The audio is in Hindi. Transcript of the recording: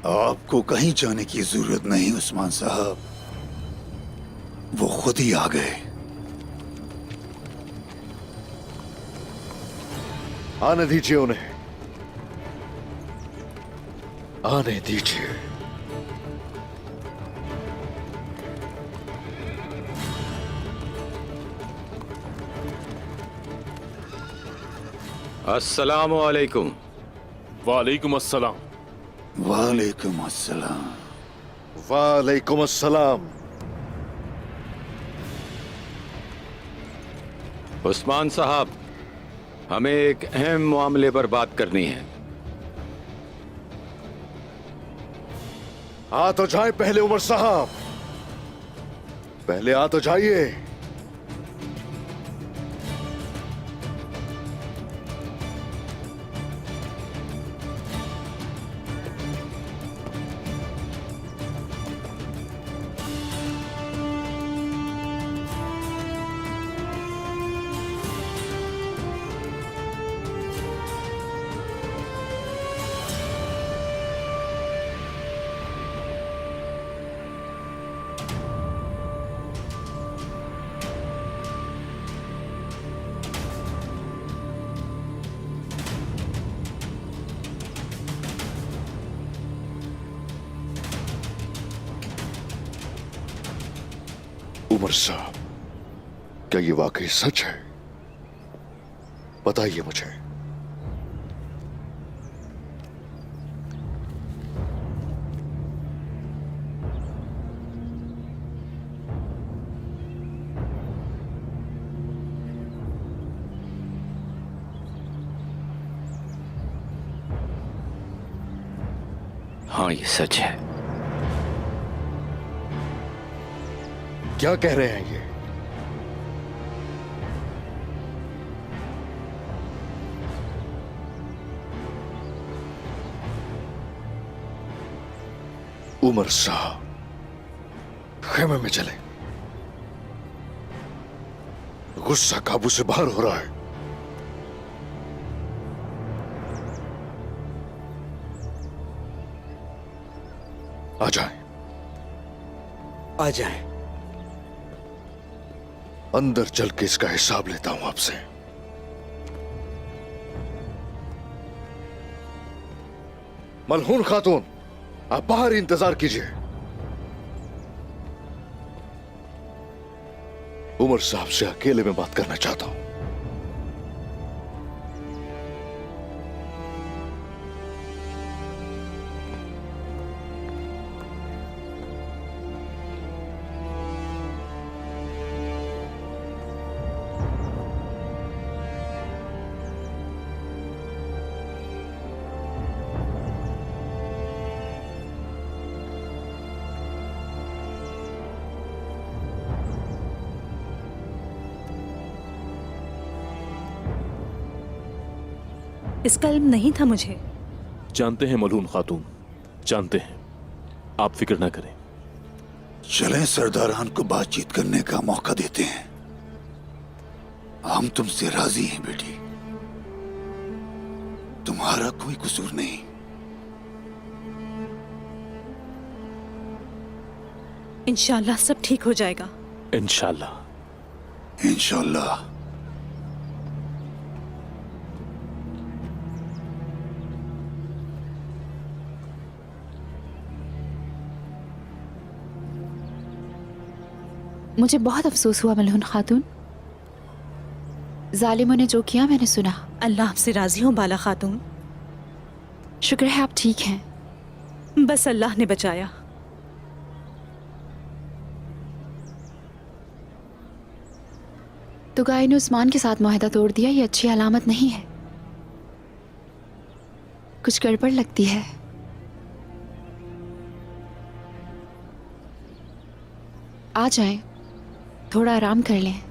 आपको कहीं जाने की जरूरत नहीं उस्मान साहब, वो खुद ही आ गए। आने दीजिए उन्हें, आने दीजिए। अस्सलामु अलैकुम। वालेकुम अस्सलाम। वालेकुम अस्सलाम। वालेकुम अस्सलाम। उस्मान साहब, हमें एक अहम मामले पर बात करनी है। आ तो जाए पहले उमर साहब, पहले आ तो जाइए। उमर साहब, क्या ये वाकई सच है? बताइए मुझे। हाँ, ये सच है। क्या कह रहे हैं ये? उमर साहब, खेमे में चले। गुस्सा काबू से बाहर हो रहा है। आ जाएं। आ जाएं। अंदर चल के इसका हिसाब लेता हूं आपसे। मलहून खातून, आप बाहर ही इंतजार कीजिए। उमर साहब से अकेले में बात करना चाहता हूं। इसका इल्म नहीं था मुझे। जानते हैं मलून खातून, जानते हैं। आप फिक्र ना करें। चलें, सरदारान को बातचीत करने का मौका देते हैं। हम तुमसे राजी हैं बेटी, तुम्हारा कोई कसूर नहीं। इंशाल्लाह सब ठीक हो जाएगा। इंशाल्लाह। इंशाल्लाह। मुझे बहुत अफसोस हुआ मलहून खातून। जालिमों ने जो किया मैंने सुना। अल्लाह आपसे राजी हो बाला खातून। शुक्र है आप ठीक हैं। बस अल्लाह ने बचाया। तो गाय ने उस्मान के साथ मुआहदा तोड़ दिया, ये अच्छी अलामत नहीं है। कुछ गड़बड़ लगती है। आ जाएं, थोड़ा आराम कर लें।